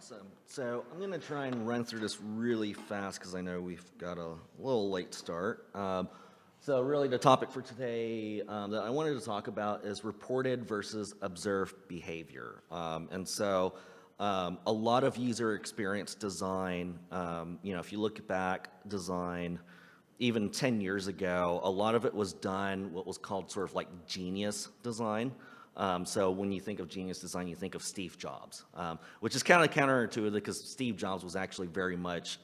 Awesome. So I'm going to try and run through this really fast because I know we've got a little late start. So really the topic for today that I wanted to talk about is reported versus observed behavior. A lot of user experience design, if you look back, design, even 10 years ago, a lot of it was done what was called sort of like genius design. So when you think of genius design, you think of Steve Jobs, which is kind of counterintuitive because Steve Jobs was actually very much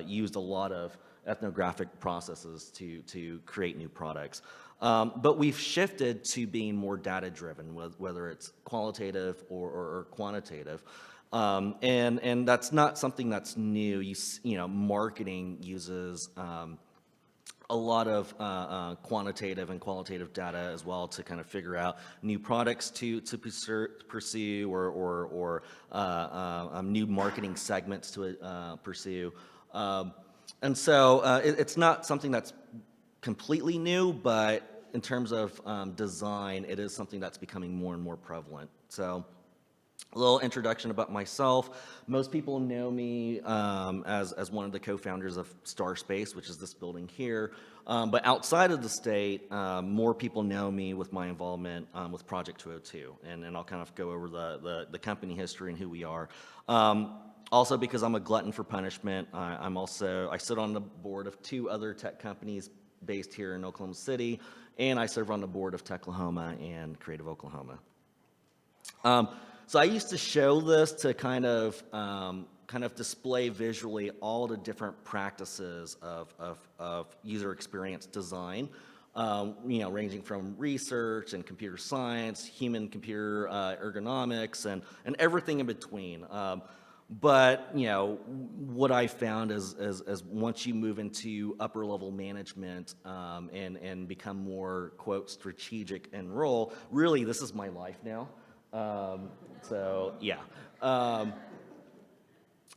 used a lot of ethnographic processes to create new products. But we've shifted to being more data-driven, whether it's qualitative or quantitative. And that's not something that's new. Marketing uses a lot of quantitative and qualitative data as well to kind of figure out new products to pursue or new marketing segments to pursue. It's not something that's completely new, but in terms of design, it is something that's becoming more and more prevalent. So a little introduction about myself. Most people know me as one of the co-founders of Starspace, which is this building here. But outside of the state, more people know me with my involvement with Project 202. And I'll kind of go over the company history and who we are. Also, because I'm a glutton for punishment, I sit on the board of 2 other tech companies based here in Oklahoma City, and I serve on the board of Techlahoma and Creative Oklahoma. So I used to show this to kind of display visually all the different practices of user experience design, ranging from research and computer science, human-computer ergonomics, and everything in between. But what I found is once you move into upper level management and become more, quote, strategic and role, really this is my life now.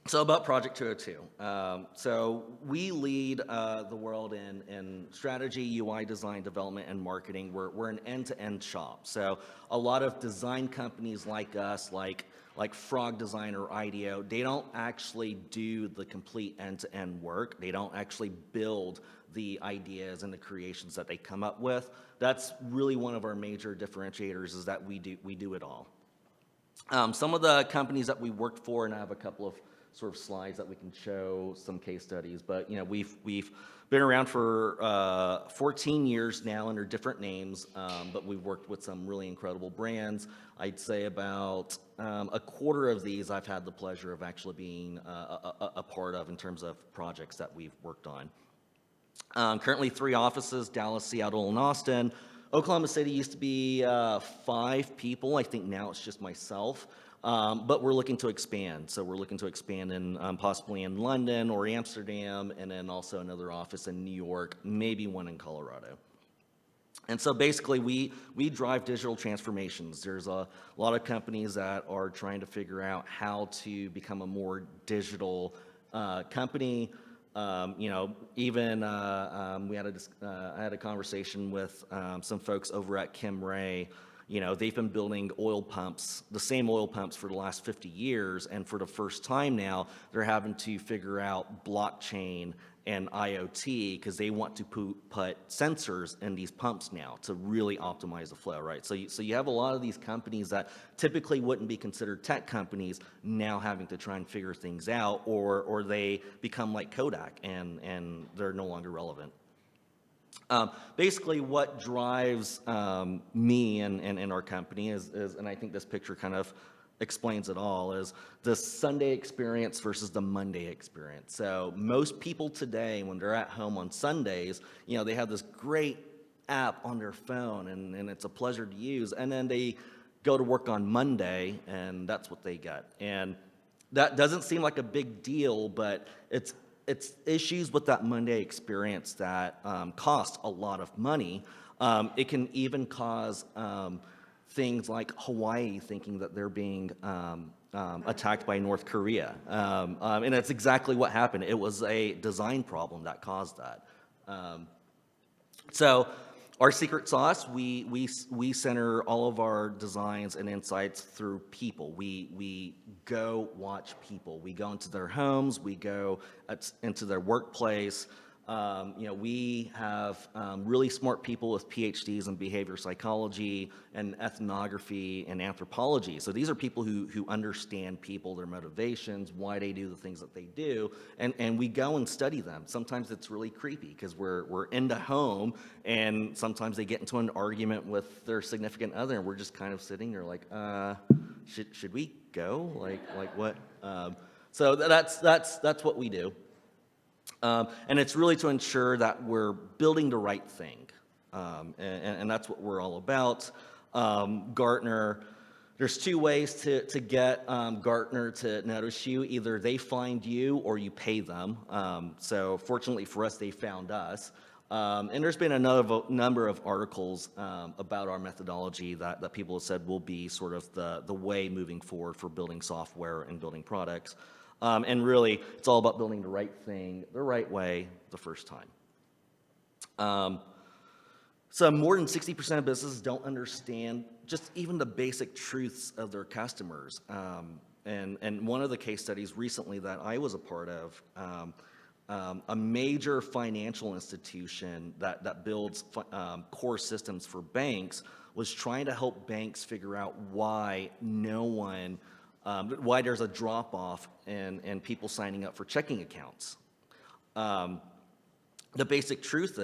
So about Project 202. So we lead the world in strategy, UI design, development, and marketing. We're an end-to-end shop. So a lot of design companies like us, like Frog Design or IDEO, they don't actually do the complete end-to-end work. They don't actually build the ideas and the creations that they come up with. That's really one of our major differentiators, is that we do it all. Some of the companies that we worked for, and I have a couple of sort of slides that we can show some case studies, but we've been around for 14 years now under different names, but we've worked with some really incredible brands. I'd say about a quarter of these I've had the pleasure of actually being a part of in terms of projects that we've worked on. Currently 3 offices, Dallas, Seattle, and Austin. Oklahoma City used to be 5 people. I think now it's just myself. But we're looking to expand. So we're looking to expand in possibly in London or Amsterdam, and then also another office in New York, maybe one in Colorado. And so basically we drive digital transformations. There's a lot of companies that are trying to figure out how to become a more digital company. I had a conversation with some folks over at Kim Ray. They've been building oil pumps, the same oil pumps for the last 50 years, and for the first time now, they're having to figure out blockchain and IoT because they want to put sensors in these pumps now to really optimize the flow, right? So you have a lot of these companies that typically wouldn't be considered tech companies now having to try and figure things out, or they become like Kodak and they're no longer relevant. Basically, what drives me and our company is, and I think this picture kind of explains it all, is the Sunday experience versus the Monday experience. So most people today, when they're at home on Sundays, they have this great app on their phone, and it's a pleasure to use, and then they go to work on Monday, and that's what they get. And that doesn't seem like a big deal, but it's issues with that Monday experience that cost a lot of money. It can even cause things like Hawaii thinking that they're being attacked by North Korea. And that's exactly what happened. It was a design problem that caused that. So Our secret sauce, we center all of our designs and insights through people. We go watch people. We go into their homes. We go into their workplace. We have really smart people with PhDs in behavior psychology and ethnography and anthropology. So these are people who understand people, their motivations, why they do the things that they do, and we go and study them. Sometimes it's really creepy because we're in the home, and sometimes they get into an argument with their significant other, and we're just kind of sitting there like, should we go? Like what? So that's what we do. And it's really to ensure that we're building the right thing. And that's what we're all about. Gartner, there's two ways to get Gartner to notice you. Either they find you or you pay them. So fortunately for us, they found us. And there's been a number of articles about our methodology that people have said will be sort of the way moving forward for building software and building products. And really, it's all about building the right thing, the right way, the first time. So more than 60% of businesses don't understand just even the basic truths of their customers. And one of the case studies recently that I was a part of, a major financial institution that builds core systems for banks was trying to help banks figure out why why there's a drop-off in people signing up for checking accounts. The basic truth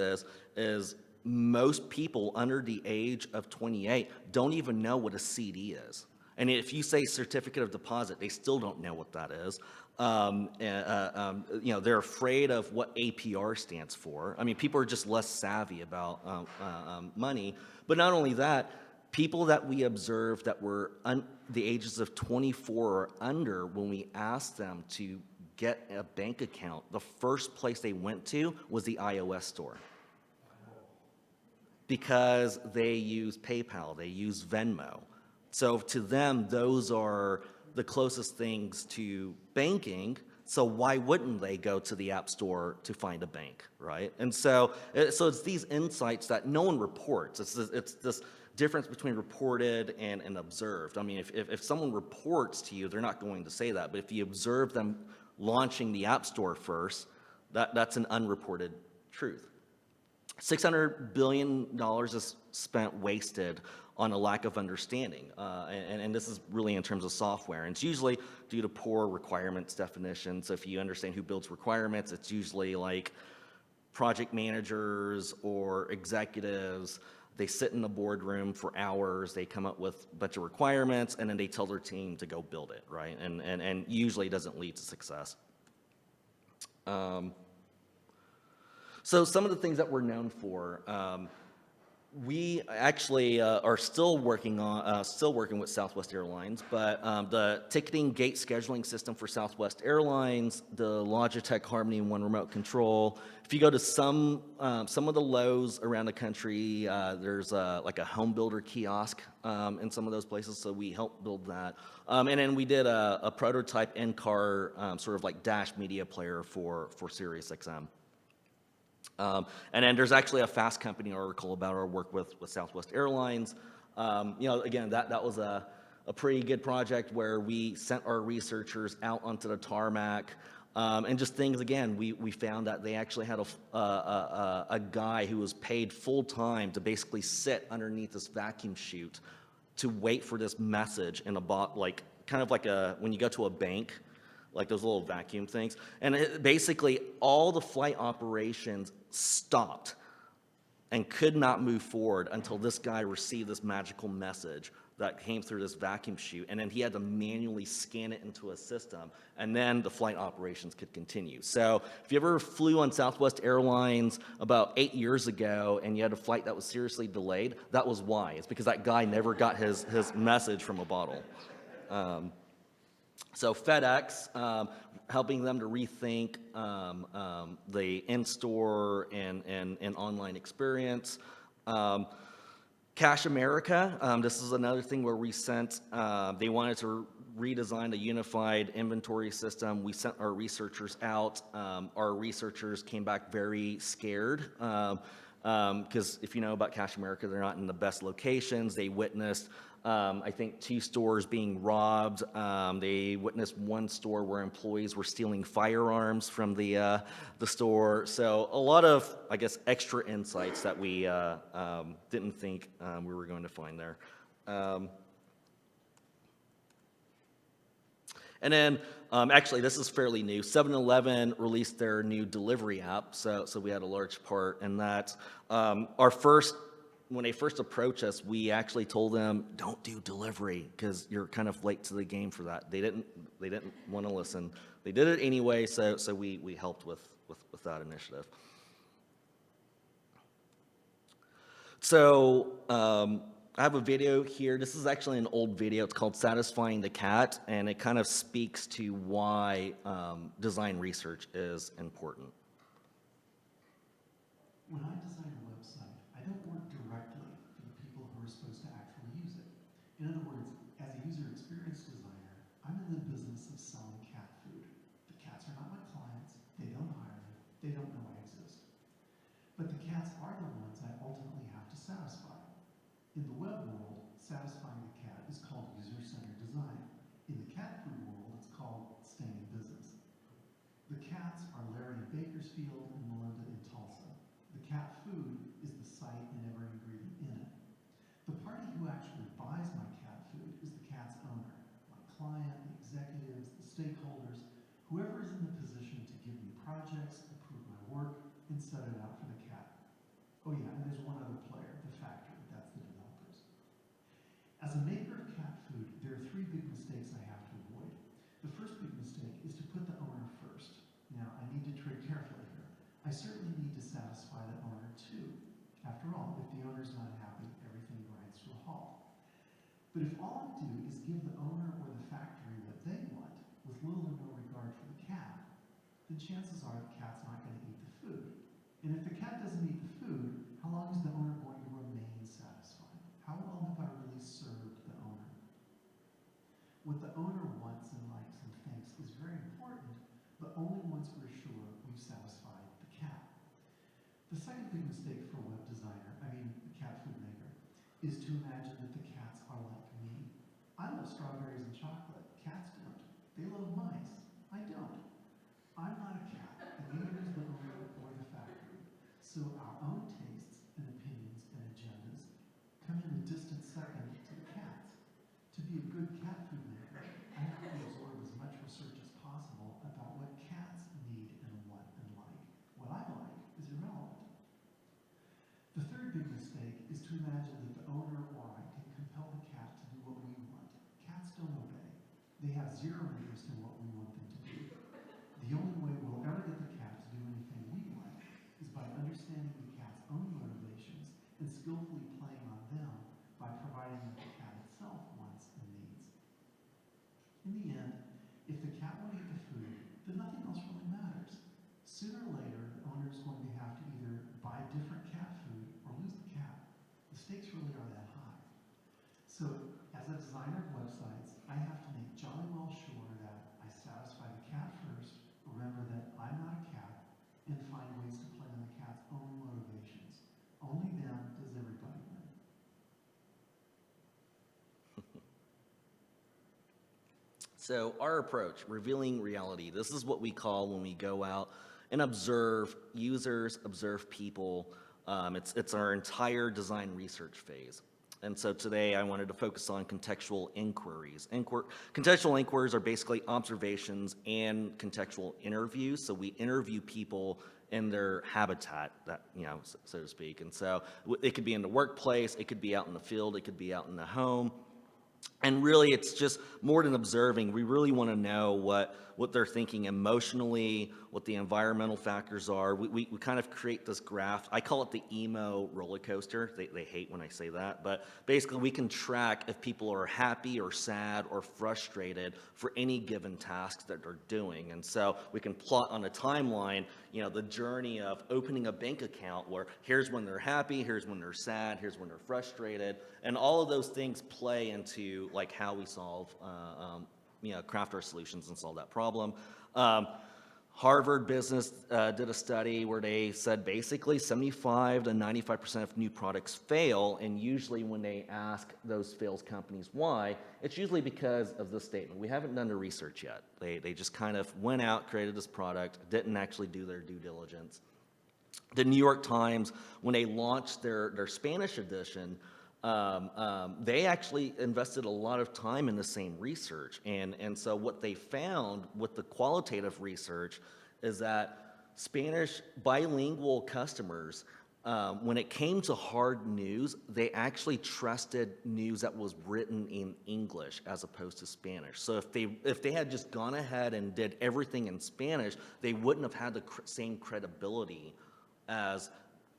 is most people under the age of 28 don't even know what a CD is. And if you say certificate of deposit, they still don't know what that is. They're afraid of what APR stands for. I mean, people are just less savvy about money. But not only that, people that we observed that were the ages of 24 or under, when we asked them to get a bank account, the first place they went to was the iOS store. Because they use PayPal, they use Venmo. So to them, those are the closest things to banking. So why wouldn't they go to the App Store to find a bank, right? And so it's these insights that no one reports. It's this difference between reported and observed. I mean, if someone reports to you, they're not going to say that. But if you observe them launching the App Store first, that's an unreported truth. $600 billion is wasted on a lack of understanding. And this is really in terms of software. And it's usually due to poor requirements definition. So if you understand who builds requirements, it's usually like project managers or executives. They sit in the boardroom for hours, they come up with a bunch of requirements, and then they tell their team to go build it, right? And usually doesn't lead to success. So some of the things that we're known for, we actually are still working with Southwest Airlines, but the ticketing gate scheduling system for Southwest Airlines, the Logitech Harmony One remote control. If you go to some of the Lowe's around the country, there's like a home builder kiosk in some of those places, so we helped build that. And then we did a prototype in-car sort of like dash media player for SiriusXM. And then there's actually a Fast Company article about our work with Southwest Airlines. Again, that was a pretty good project where we sent our researchers out onto the tarmac. And just things, again, we found that they actually had a guy who was paid full time to basically sit underneath this vacuum chute to wait for this message in kind of like when you go to a bank, like those little vacuum things. And basically all the flight operations stopped and could not move forward until this guy received this magical message that came through this vacuum chute, and then he had to manually scan it into a system, and then the flight operations could continue. So if you ever flew on Southwest Airlines about 8 years ago and you had a flight that was seriously delayed, that was why. It's because that guy never got his message from a bottle. So FedEx, helping them to rethink the in-store and online experience. Cash America, this is another thing where we sent, they wanted to redesign a unified inventory system. We sent our researchers out. Our researchers came back very scared. Because if you know about Cash America, they're not in the best locations. They witnessed, I think, 2 stores being robbed. They witnessed 1 store where employees were stealing firearms from the store. So a lot of, I guess, extra insights that we didn't think we were going to find there. And then, actually, this is fairly new. 7-Eleven released their new delivery app, so we had a large part in that. When they first approached us, we actually told them, don't do delivery, because you're kind of late to the game for that. They didn't want to listen. They did it anyway, so we helped with that initiative. So, I have a video here. This is actually an old video. It's called Satisfying the Cat, and it kind of speaks to why design research is important. When I design a website, I don't work directly for the people who are supposed to actually use it. In other words, as a user experience designer, I'm in the business of selling cat food. The cats are not my clients. They don't hire me. They don't know I exist. But the cats are the ones I ultimately have to satisfy. In the web world, satisfying the cat is called user-centered design. In the cat food world, it's called staying in business. The cats are Larry in Bakersfield and Melinda in Tulsa. The cat food is the site and every ingredient in it. The party who actually buys my cat food is the cat's owner, my client, the executives, the stakeholders, whoever is in the position to give me projects, approve my work, and set it out for the cat. Oh yeah, and there's one other player, the factory. That's the developers. As a maker of cat food, there are 3 big mistakes I have to avoid. The first big mistake is to put the owner first. Now, I need to tread carefully here. I certainly need to satisfy the owner too. After all, if the owner's not happy, everything grinds to a halt. But if all I do is give the owner or the factory what they want, with little or no regard for the cat, then chances are the cat's not going to eat the food. And if the cat doesn't eat the food, how long is the owner going to remain satisfied? How well have I really served the owner? What the owner wants and likes and thinks is very important, but only once we're sure we've satisfied the cat. The second big mistake for a web designer, the cat food maker, is to imagine that the cats are like me. I love strawberries and chocolate. Cats don't. They love mice. I don't. I'm not a cat, and neither is the owner or the factory. So our own tastes and opinions and agendas come in a distant second to the cats. To be a good cat food maker, I have to absorb as much research as possible about what cats need and want and like. What I like is irrelevant. The third big mistake is to imagine that the owner or I can compel the cat to do what we want. Cats don't obey. They have zero interest in what we want them to do. The only way we'll ever get the cat to do anything we want is by understanding the cat's own motivations and skillfully playing on them by providing what the cat itself wants and needs. In the end, if the cat won't eat the food, then nothing else really matters. Sooner or later, the owner is going to have to either buy different cat food or lose the cat. The stakes really are that high. So, as a designer of websites, I have to make jolly well sure that I satisfy the cat first, remember that I'm not a cat, and find ways to play on the cat's own motivations. Only then does everybody win. So our approach, revealing reality, this is what we call when we go out and observe users, observe people. It's our entire design research phase. And so today I wanted to focus on contextual inquiries. Contextual inquiries are basically observations and contextual interviews. So we interview people in their habitat, so to speak. And so it could be in the workplace, it could be out in the field, it could be out in the home. And really, it's just more than observing. We really want to know what they're thinking emotionally, what the environmental factors are. We kind of create this graph. I call it the emo roller coaster. They hate when I say that. But basically, we can track if people are happy or sad or frustrated for any given task that they're doing. And so we can plot on a timeline, the journey of opening a bank account where here's when they're happy, here's when they're sad, here's when they're frustrated. And all of those things play into how we solve, craft our solutions and solve that problem. Harvard Business did a study where they said basically 75 to 95% of new products fail, and usually when they ask those fails companies why, it's usually because of this statement: we haven't done the research yet. They just kind of went out, created this product, didn't actually do their due diligence. The New York Times, when they launched their Spanish edition, they actually invested a lot of time in the same research. And so what they found with the qualitative research is that Spanish bilingual customers, when it came to hard news, they actually trusted news that was written in English as opposed to Spanish. So if they had just gone ahead and did everything in Spanish, they wouldn't have had the same credibility as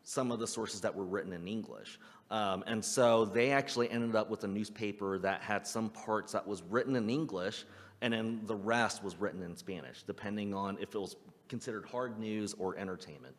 some of the sources that were written in English. And so they actually ended up with a newspaper that had some parts that was written in English, and then the rest was written in Spanish, depending on if it was considered hard news or entertainment.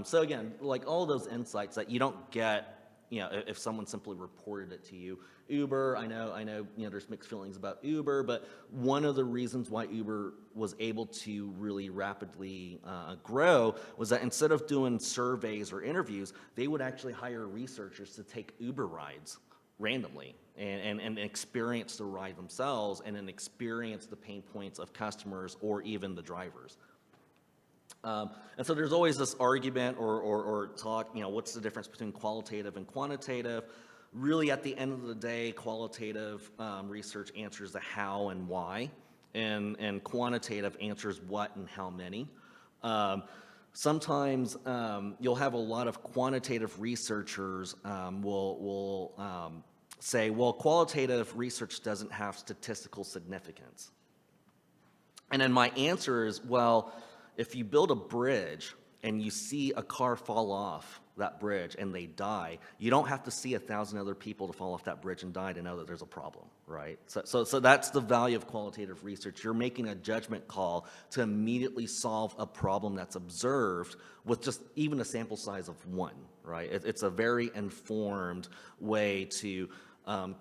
So again, like all those insights that you don't get, if someone simply reported it to you. Uber, I know, there's mixed feelings about Uber, but one of the reasons why Uber was able to really rapidly grow was that instead of doing surveys or interviews, they would actually hire researchers to take Uber rides randomly and experience the ride themselves, and then experience the pain points of customers or even the drivers. And so there's always this argument or talk, what's the difference between qualitative and quantitative? Really, at the end of the day, qualitative research answers the how and why, and quantitative answers what and how many. Sometimes you'll have a lot of quantitative researchers will say, well, qualitative research doesn't have statistical significance. And then my answer is, well, if you build a bridge and you see a car fall off that bridge and they die, you don't have to see 1,000 other people to fall off that bridge and die to know that there's a problem, right? So that's the value of qualitative research. You're making a judgment call to immediately solve a problem that's observed with just even a sample size of one, right? It's a very informed way to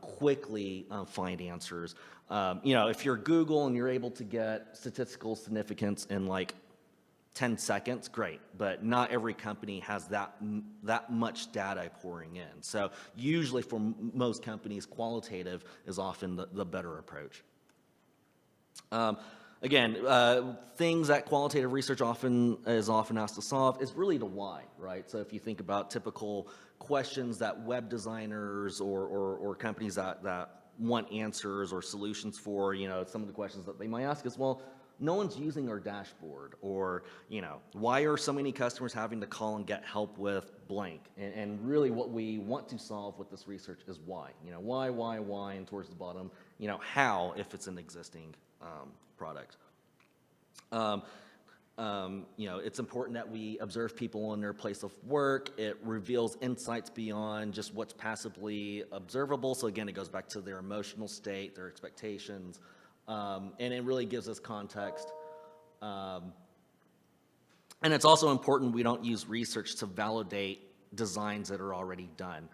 quickly find answers. If you're Google and you're able to get statistical significance in like 10 seconds, great, but not every company has that much data pouring in. So usually for most companies, qualitative is often the better approach. Again, things that qualitative research is often asked to solve is really the why, right? So if you think about typical questions that web designers or companies that want answers or solutions for, some of the questions that they might ask is, well, no one's using our dashboard, or, why are so many customers having to call and get help with blank? And really what we want to solve with this research is why. Why, and towards the bottom, how, if it's an existing product. It's important that we observe people in their place of work. It reveals insights beyond just what's passively observable. So again, it goes back to their emotional state, their expectations. And it really gives us context. And it's also important we don't use research to validate designs that are already done.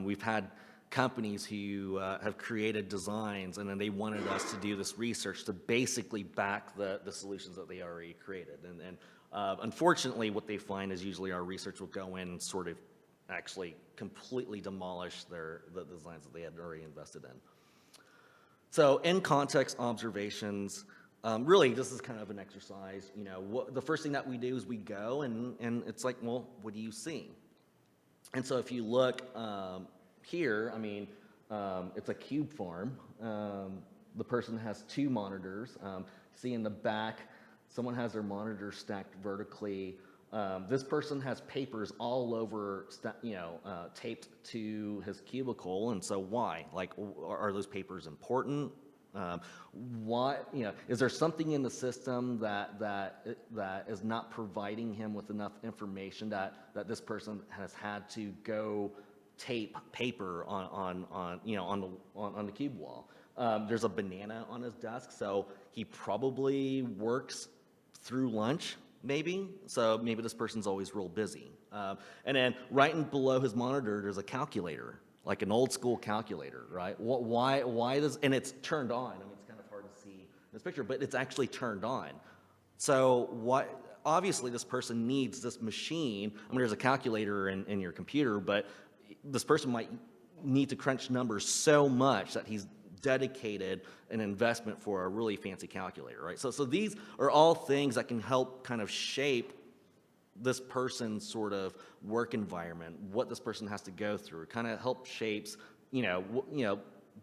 We've had companies who have created designs, and then they wanted us to do this research to basically back the solutions that they already created. And unfortunately, what they find is usually our research will go in and sort of actually completely demolish the designs that they had already invested in. So in context observations, really this is kind of an exercise. The first thing that we do is we go and it's like, well, what do you see? And so if you look here, it's a cube farm. The person has 2 monitors. See in the back, someone has their monitor stacked vertically. This person has papers all over, taped to his cubicle, and so why? Like, are those papers important? Why? Is there something in the system that is not providing him with enough information that this person has had to go tape paper on the cube wall? There's a banana on his desk, so he probably works through lunch. Maybe. So maybe this person's always real busy. And then right below his monitor, there's a calculator, like an old school calculator, right? Why does, and it's turned on. It's kind of hard to see in this picture, but it's actually turned on. So obviously this person needs this machine. I mean, there's a calculator in your computer, but this person might need to crunch numbers so much that he's dedicated an investment for a really fancy calculator, right? So these are all things that can help kind of shape this person's sort of work environment, what this person has to go through. It kind of help shapes,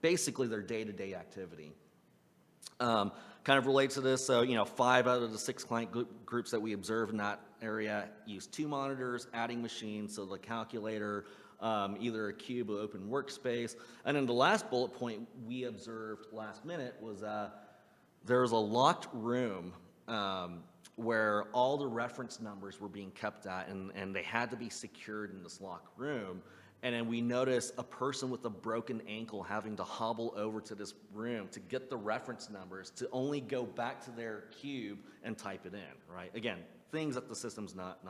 basically their day-to-day activity. Kind of relates to this, so 5 out of the 6 client groups that we observed in that area use 2 monitors, adding machines, so the calculator, either a cube or open workspace. And then the last bullet point we observed last minute was there was a locked room where all the reference numbers were being kept at, and they had to be secured in this locked room. And then we noticed a person with a broken ankle having to hobble over to this room to get the reference numbers to only go back to their cube and type it in, right? Again, things that the system's not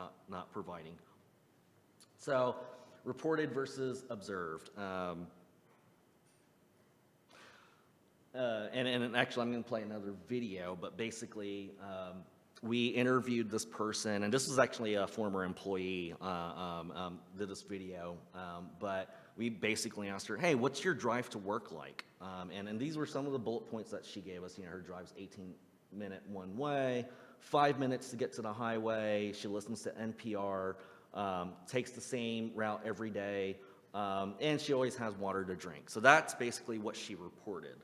providing. So, reported versus observed. And actually, I'm going to play another video, but basically, we interviewed this person, and this was actually a former employee did this video, but we basically asked her, hey, what's your drive to work like? And these were some of the bullet points that she gave us. Her drive's 18-minute one way, 5 minutes to get to the highway, she listens to NPR, takes the same route every day, and she always has water to drink. So that's basically what she reported.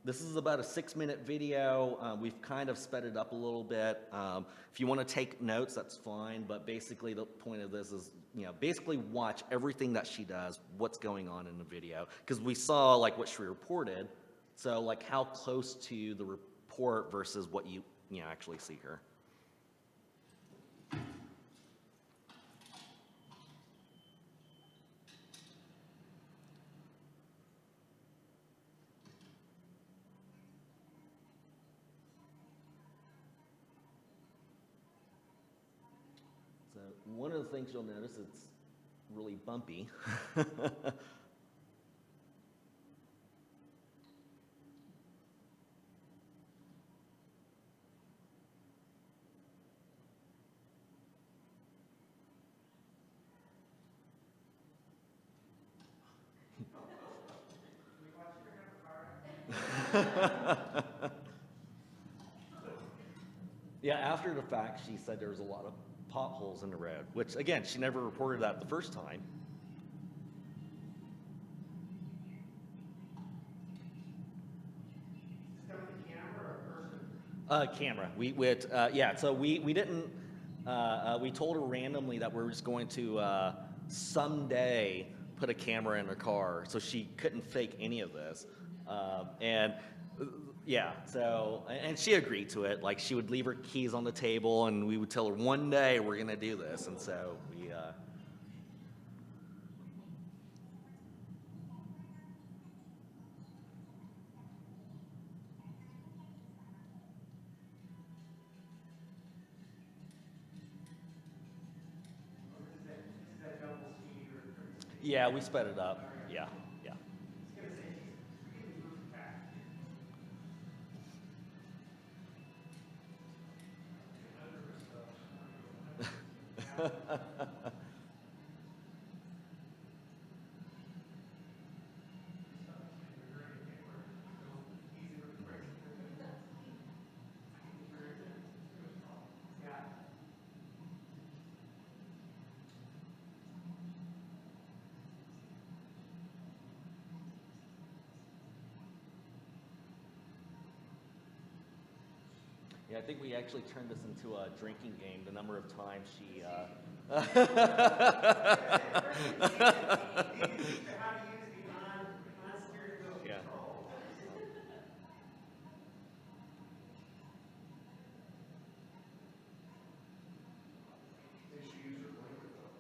This is about a 6-minute video. We've kind of sped it up a little bit. If you want to take notes, that's fine, but basically the point of this is, basically watch everything that she does, what's going on in the video, because we saw like what she reported, so like how close to the report versus what you actually see here. One of the things you'll notice, it's really bumpy. Yeah, after the fact, she said there was a lot of potholes in the road, which again, she never reported that the first time. Is that with a camera or a person? Camera. So we didn't. We told her randomly that we were just going to someday put a camera in her car, so she couldn't fake any of this. And she agreed to it. Like, she would leave her keys on the table, and we would tell her, one day we're going to do this. And so we, Is that double speed or triple speed? yeah, we sped it up. Yeah. I was going to say, she's really moving fast. Yeah, I think we actually turned this into a drinking game, the number of times she, How to use the on-steering wheel Yeah. control. Did she use her blinker though?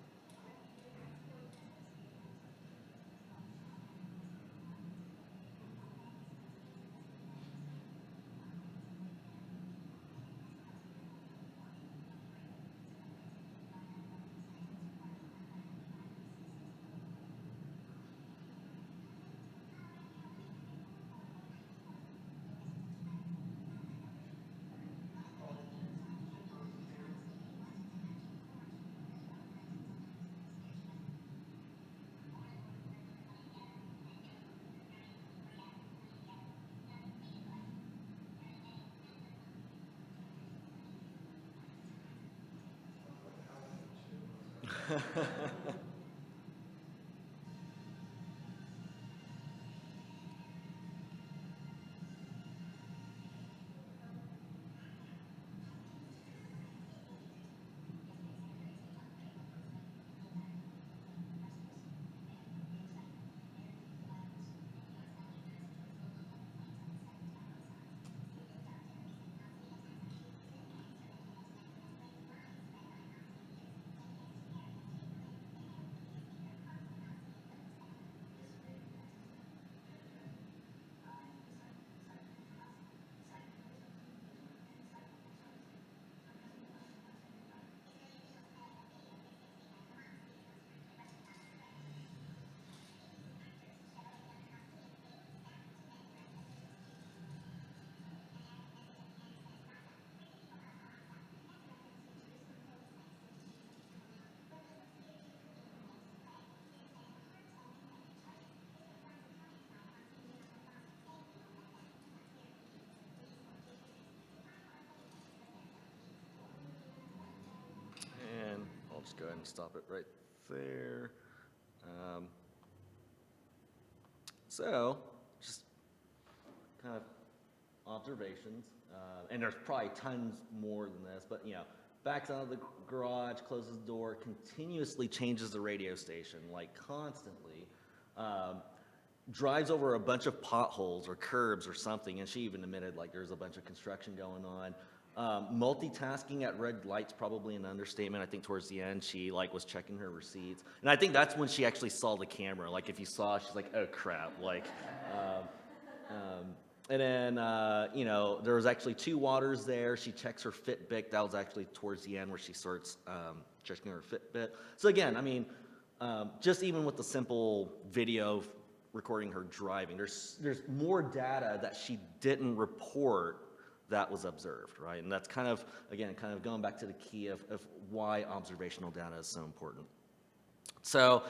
And I'll just go ahead and stop it right there. Um, so, just kind of observations, and there's probably tons more than this, but backs out of the garage, closes the door, continuously changes the radio station, like constantly. Drives over a bunch of potholes or curbs or something, and she even admitted like there's a bunch of construction going on. Multitasking at red lights, probably an understatement. I think towards the end she like was checking her receipts, and I think that's when she actually saw the camera. Like if you saw, she's like, oh crap, like. And then, there was actually 2 waters there. She checks her Fitbit. That was actually towards the end where she starts checking her Fitbit. So again, I mean, just even with the simple video recording her driving, there's more data that she didn't report that was observed, right? And that's kind of, again, kind of going back to the key of why observational data is so important. So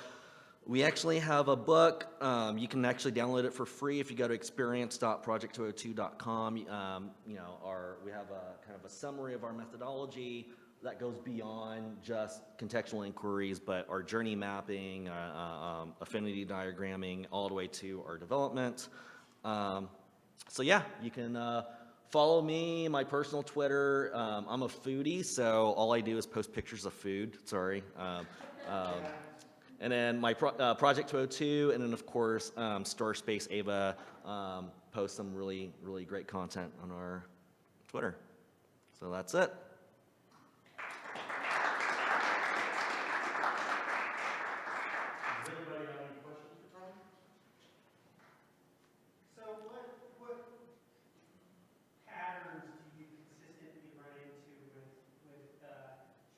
we actually have a book. You can actually download it for free if you go to experience.project202.com. We have a kind of a summary of our methodology that goes beyond just contextual inquiries, but our journey mapping, affinity diagramming, all the way to our development. So yeah, you can follow me, my personal Twitter. I'm a foodie, so all I do is post pictures of food. Sorry. And then my Project 202, and then of course Starspace Ava posts some really, really great content on our Twitter. So that's it. Does anybody have any questions for Tom? So what patterns do you consistently run into with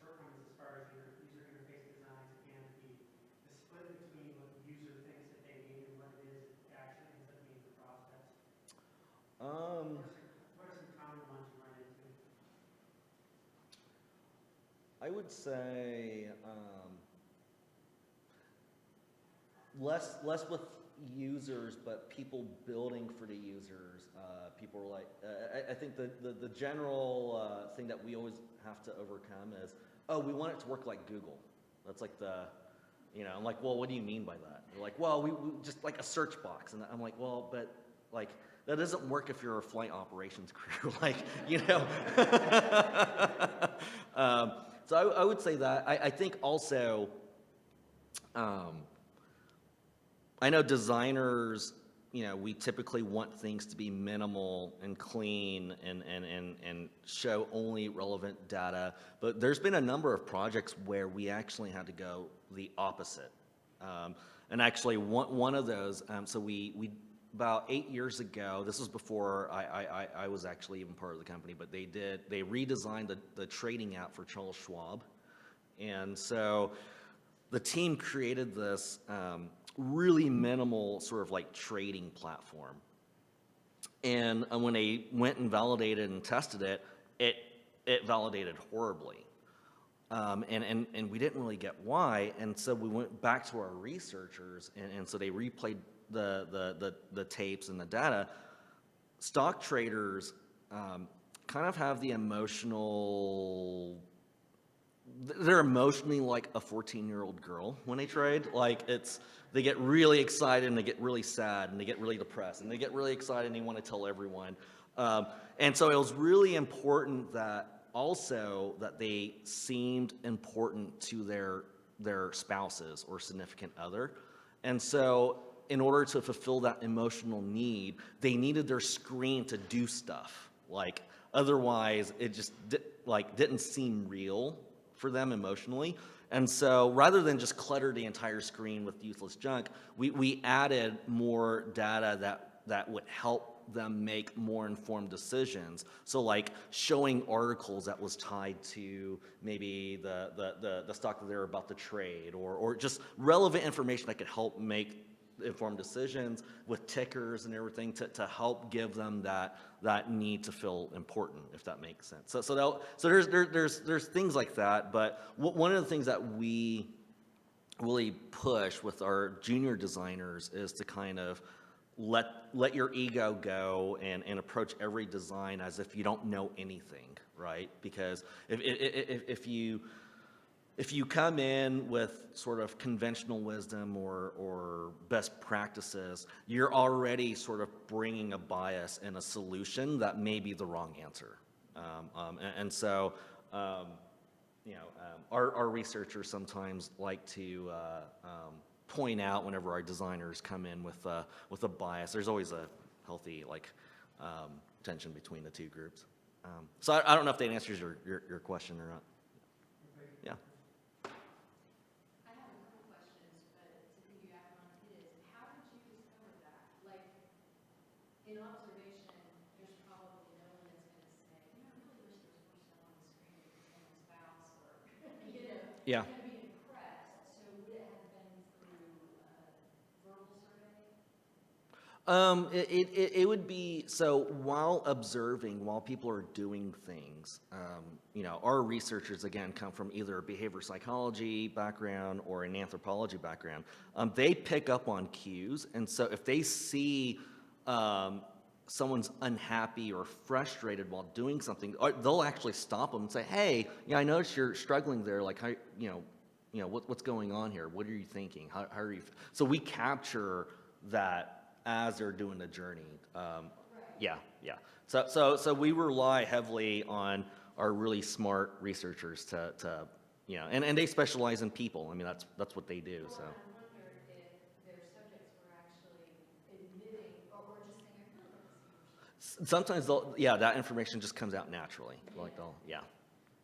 shortcomings as far as your user interface designs and the split between what the user thinks that they need and what it is that actually ends up being the process? What are some common ones you run into? I would say less with users, but people building for the users. People are like, I think the general thing that we always have to overcome is, oh, we want it to work like Google. That's like I'm like, well, what do you mean by that? They're like, well, we just like a search box. And I'm like, well, but like, that doesn't work if you're a flight operations crew, So I would say that. I think also, I know designers, we typically want things to be minimal and clean and show only relevant data. But there's been a number of projects where we actually had to go the opposite. And actually one of those, so we about 8 years ago, this was before I was actually even part of the company, but they redesigned the trading app for Charles Schwab. And so the team created this really minimal sort of like trading platform. And when they went and validated and tested it, it validated horribly. And we didn't really get why. And so we went back to our researchers, and so they replayed the tapes and the data. Stock traders kind of have the emotional they're emotionally like a 14-year-old girl when they trade. Like they get really excited and they get really sad and they get really depressed and they get really excited and they want to tell everyone. And so it was really important that also that they seemed important to their spouses or significant other. And so in order to fulfill that emotional need, they needed their screen to do stuff. Like otherwise it just didn't seem real for them emotionally. And so rather than just clutter the entire screen with useless junk, we added more data that would help them make more informed decisions. So like showing articles that was tied to maybe the stock that they're about to trade, or just relevant information that could help make informed decisions with tickers and everything to help give them that need to feel important, if that makes sense. So there's things like that, but one of the things that we really push with our junior designers is to kind of let your ego go and approach every design as if you don't know anything, right? Because if you come in with sort of conventional wisdom or best practices, you're already sort of bringing a bias and a solution that may be the wrong answer. So, our researchers sometimes like to point out whenever our designers come in with a bias. There's always a healthy tension between the two groups. So I don't know if that answers your question or not. Yeah. I have a couple questions, but to piggyback on his, how did you discover that? Like, in observation, there's probably no one that's going to say, I really wish there was more stuff on the screen with someone's spouse, or, Yeah. going to be impressed. So would it have been through verbal survey? It would be, so while observing, while people are doing things, our researchers, again, come from either a behavior psychology background or an anthropology background. They pick up on cues, and so if they see someone's unhappy or frustrated while doing something, they'll actually stop them and say, hey, I noticed you're struggling there, like, how, what's going on here? What are you thinking? How are you? So we capture that as they're doing the journey. Yeah. So we rely heavily on our really smart researchers to and they specialize in people. I mean, that's what they do. So. Well, I wonder if their subjects were actually admitting, or just saying, I really like to see your Sometimes that information just comes out naturally. Yeah.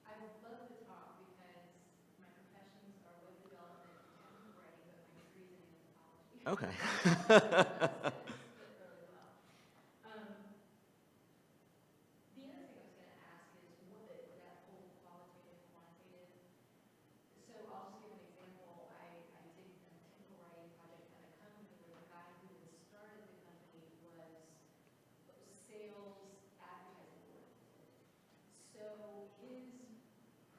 I love the talk because my professions are web development and technical writing, but my degree is in anthropology. Okay. Fit really well. The other thing I was going to ask is that whole qualitative, quantitative. So I'll just give an example. I did a technical writing project at a company where the guy who had started the company was sales advertising oriented. So his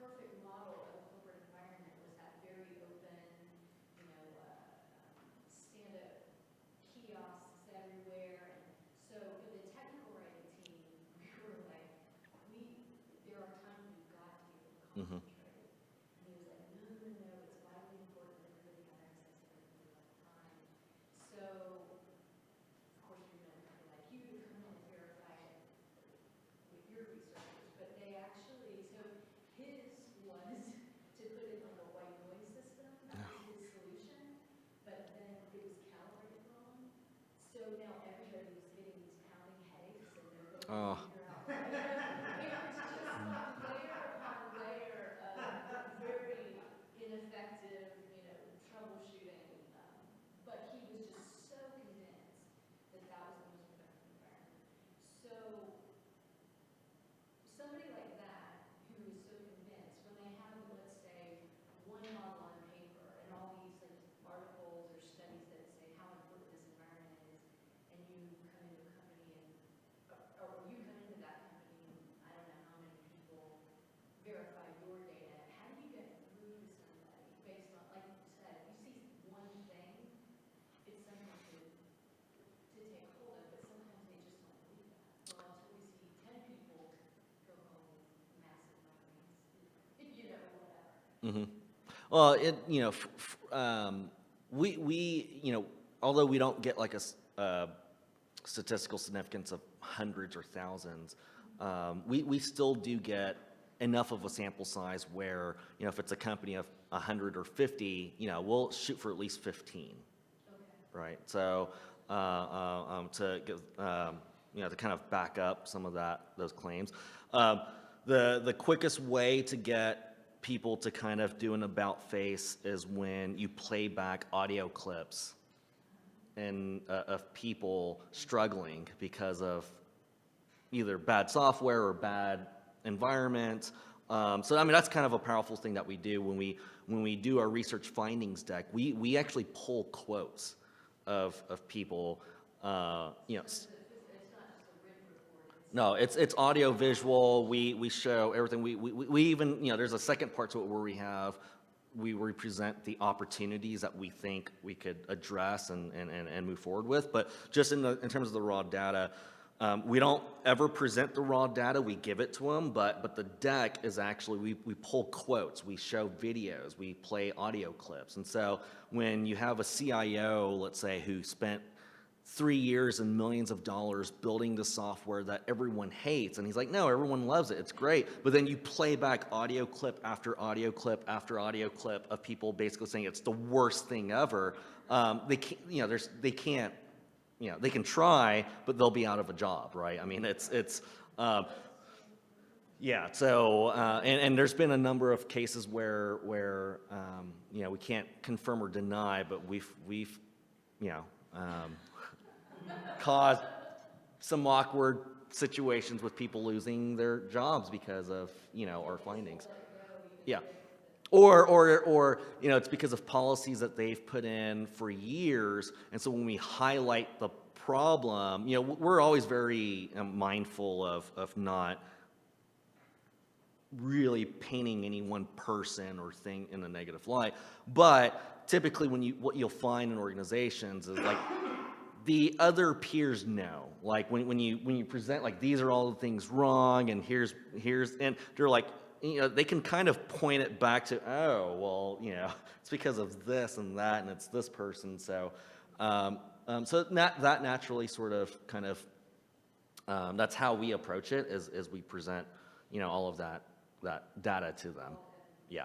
perfect model of a corporate environment was that very open, stand-up kiosks everywhere. And so for the technical writing team, we were like, there are times we've got to be able to Mhm. concentrate. And he was like, no, it's vitally important that everybody have access to everything all the time. So, of course, you're going to have like you to come in and verify it with your researchers, but they actually, so his was to put in like a white noise system. That was his solution, but then it was calibrated wrong. So now everybody was getting these pounding headaches and they're going Oh. to figure out. It was just layer upon layer of very ineffective, troubleshooting. But he was just so convinced that that was the most productive environment. So somebody like that who is so convinced, when they have, let's say, one model on paper and all these like articles or studies that say how important this environment is, and you come into a company and or you come into Well, although we don't get like a statistical significance of hundreds or thousands, we still do get enough of a sample size where, if it's a company of 100 or 50, we'll shoot for at least 15, right? So, to give, to kind of back up some of those claims. The quickest way to get people to kind of do an about face is when you play back audio clips of people struggling because of either bad software or bad environment. So I mean, that's kind of a powerful thing that we do when we do our research findings deck. We actually pull quotes of people. No, it's audio visual. We show everything. We even, there's a second part to it where we represent the opportunities that we think we could address and move forward with. But just in terms of the raw data, we don't ever present the raw data. We give it to them. But the deck is actually, we pull quotes, we show videos, we play audio clips. And so when you have a CIO, let's say, who spent 3 years and millions of dollars building the software that everyone hates, and he's like, no, everyone loves it, it's great. But then you play back audio clip after audio clip after audio clip of people basically saying it's the worst thing ever. They can't, they can try, but they'll be out of a job, right? I mean, yeah. So, and there's been a number of cases where we can't confirm or deny, but we've caused some awkward situations with people losing their jobs because of, our findings. Yeah. Or it's because of policies that they've put in for years. And so when we highlight the problem, we're always very mindful of not really painting any one person or thing in a negative light. But typically what you'll find in organizations is like, the other peers know, like when you present, like, these are all the things wrong, and here's, and they're like, they can kind of point it back to, oh, well, it's because of this and that, and it's this person. So, that naturally sort of kind of, that's how we approach it, is we present, all of that data to them. Yeah.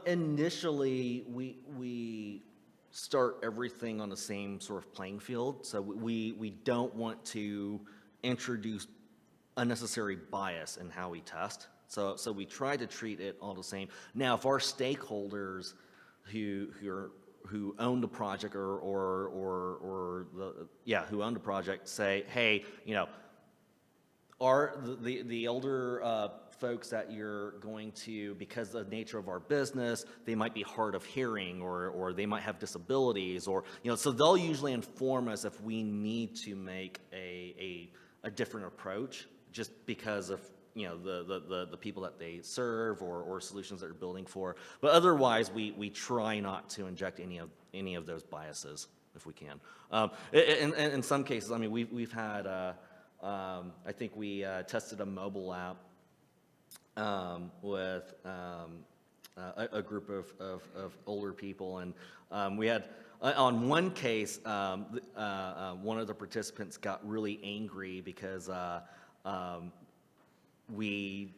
Initially, we start everything on the same sort of playing field. So we don't want to introduce unnecessary bias in how we test. So we try to treat it all the same. Now, if our stakeholders who own the project who own the project say, hey, are the older folks that you're going to, because of the nature of our business, they might be hard of hearing, or they might have disabilities, or so they'll usually inform us if we need to make a different approach, just because of the people that they serve, or solutions that they're building for. But otherwise, we try not to inject any of those biases if we can. In some cases, I mean, we've had I think we tested a mobile app with a group of older people, and we had, on one case, one of the participants got really angry because we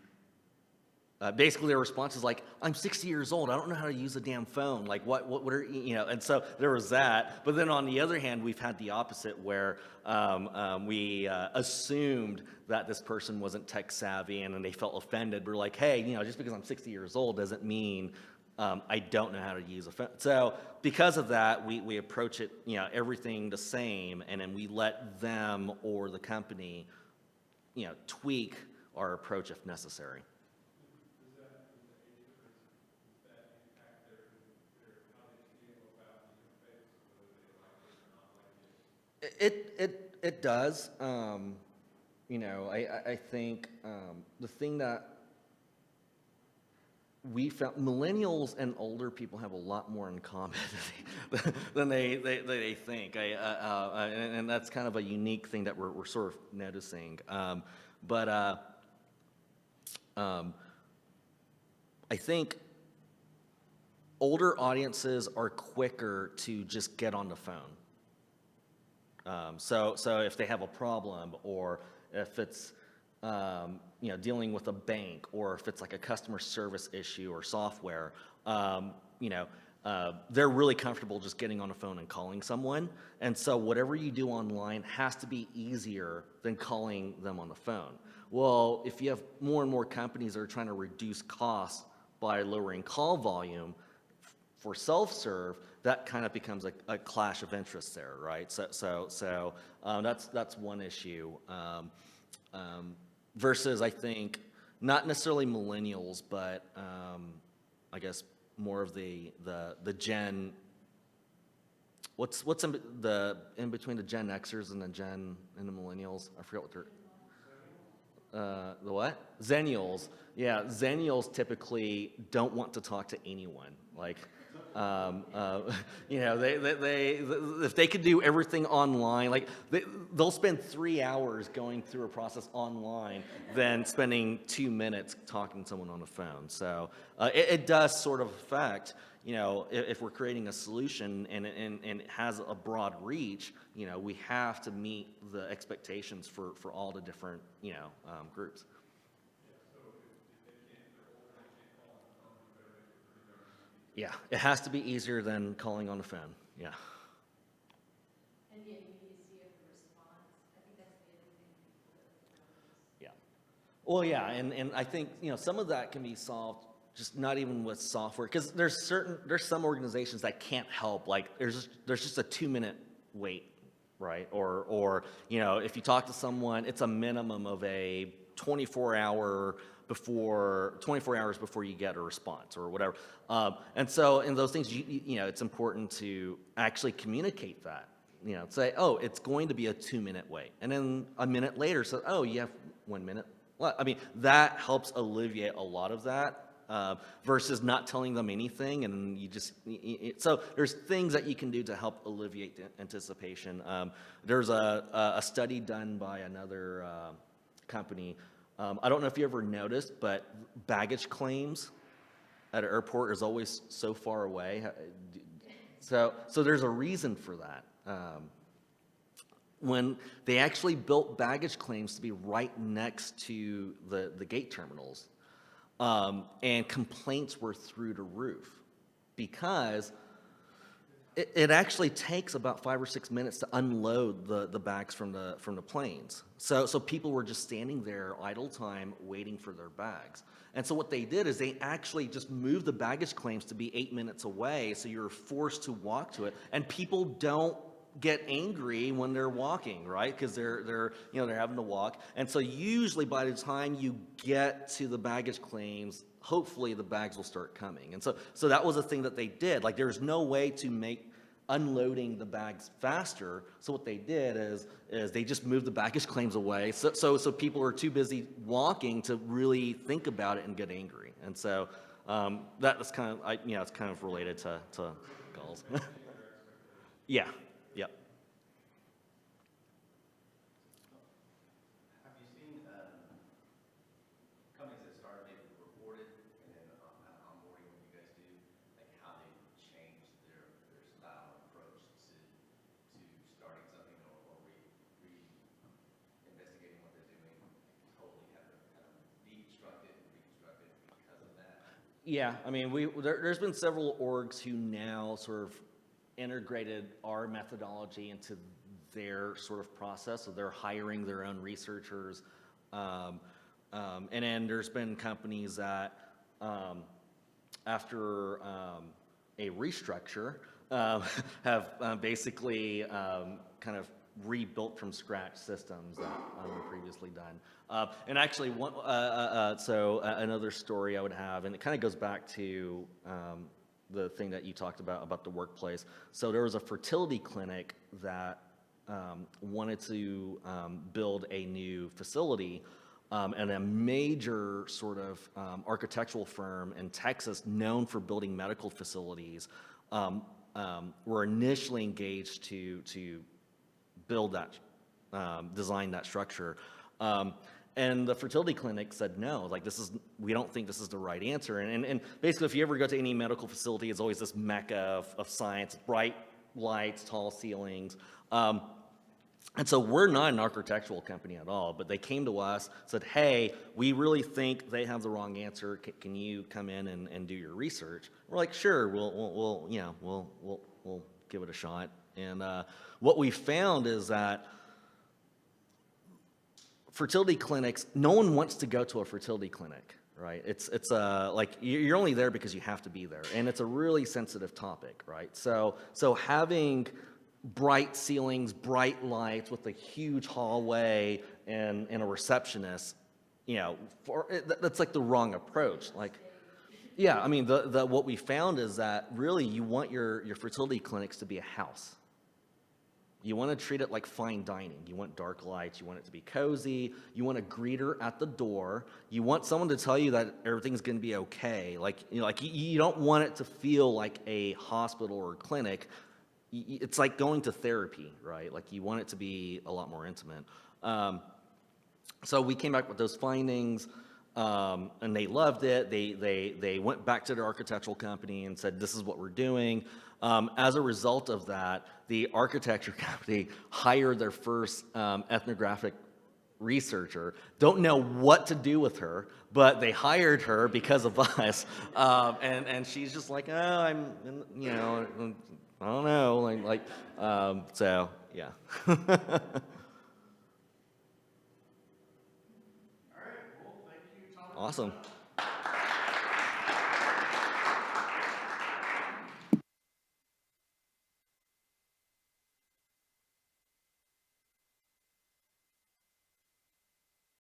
basically their response is like, I'm 60 years old, I don't know how to use a damn phone, like what are, and so there was that. But then on the other hand, we've had the opposite, where we assumed that this person wasn't tech savvy, and then they felt offended. We're like, hey, just because I'm 60 years old doesn't mean I don't know how to use a phone. So because of that, we approach it, everything the same, and then we let them or the company, tweak our approach if necessary. It does. I think the thing that we found, millennials and older people have a lot more in common than they think. And that's kind of a unique thing that we're sort of noticing. But I think older audiences are quicker to just get on the phone. So if they have a problem, or if it's dealing with a bank, or if it's like a customer service issue or software, they're really comfortable just getting on the phone and calling someone. And so whatever you do online has to be easier than calling them on the phone. Well, if you have more and more companies that are trying to reduce costs by lowering call volume for self-serve, that kind of becomes a clash of interests there, right? So that's one issue. Versus, I think, not necessarily millennials, but I guess more of the Gen. What's in between the Gen Xers and the millennials? I forget what they're. The what? Zennials. Yeah, Zennials typically don't want to talk to anyone. Like, they if they could do everything online, like they'll spend 3 hours going through a process online than spending 2 minutes talking to someone on the phone. So it does sort of affect, if we're creating a solution and it has a broad reach, we have to meet the expectations for all the different, groups. Yeah, it has to be easier than calling on the phone. Yeah. And yet you need to see a response. I think that's the other thing people don't. Yeah. Well, yeah, and I think, some of that can be solved just not even with software, because there's some organizations that can't help. Like there's just a 2-minute wait, right? Or if you talk to someone, it's a minimum of a 24 hours before you get a response or whatever. And so in those things, it's important to actually communicate that. Say, oh, it's going to be a 2-minute wait, and then a minute later, so, oh, you have 1 minute. Well, I mean, that helps alleviate a lot of that. Versus not telling them anything, and you just so there's things that you can do to help alleviate the anticipation. There's a study done by another company. I don't know if you ever noticed, but baggage claims at an airport is always so far away. So there's a reason for that. When they actually built baggage claims to be right next to the gate terminals. And complaints were through the roof, because it actually takes about 5 or 6 minutes to unload the bags from the planes. So people were just standing there idle time waiting for their bags. And so what they did is they actually just moved the baggage claims to be 8 minutes away, so you're forced to walk to it. And people don't get angry when they're walking, right? Because they're having to walk. And so usually by the time you get to the baggage claims, hopefully the bags will start coming. And so that was a thing that they did. Like, there's no way to make unloading the bags faster. So what they did is they just moved the baggage claims away. So people are too busy walking to really think about it and get angry. And so that was kind of, it's kind of related to calls. Yeah. Yep. Have you seen companies that started maybe reported and then onboarding what you guys do, like how they changed their style and approach to starting something or investigating what they're doing, totally have to kind of deconstruct it and reconstruct it because of that? Yeah, I mean, there's been several orgs who now sort of integrated our methodology into their sort of process, so they're hiring their own researchers, and then there's been companies that after a restructure have basically kind of rebuilt from scratch systems that were previously done. And actually, another story I would have, and it kind of goes back to the thing that you talked about the workplace. So there was a fertility clinic that wanted to build a new facility, and a major sort of architectural firm in Texas known for building medical facilities were initially engaged to build that, design that structure. And the fertility clinic said, no, like we don't think this is the right answer. And basically, if you ever go to any medical facility, it's always this mecca of science, bright lights, tall ceilings. And so we're not an architectural company at all, but they came to us, said, hey, we really think they have the wrong answer. Can you come in and do your research? We're like, sure, we'll give it a shot. And what we found is that fertility clinics, no one wants to go to a fertility clinic, right? It's like you're only there because you have to be there, and it's a really sensitive topic, right? So having bright ceilings, bright lights with a huge hallway and a receptionist, that's like the wrong approach. Like, yeah, I mean, what we found is that really you want your fertility clinics to be a house. You want to treat it like fine dining. You want dark lights. You want it to be cozy. You want a greeter at the door. You want someone to tell you that everything's going to be okay. You don't want it to feel like a hospital or a clinic. It's like going to therapy, right? Like you want it to be a lot more intimate. So we came back with those findings, and they loved it. They went back to their architectural company and said, this is what we're doing. As a result of that, the architecture company hired their first ethnographic researcher. Don't know what to do with her, but they hired her because of us. And she's just like, I don't know, so yeah. All right, well, thank you, Tom. Awesome.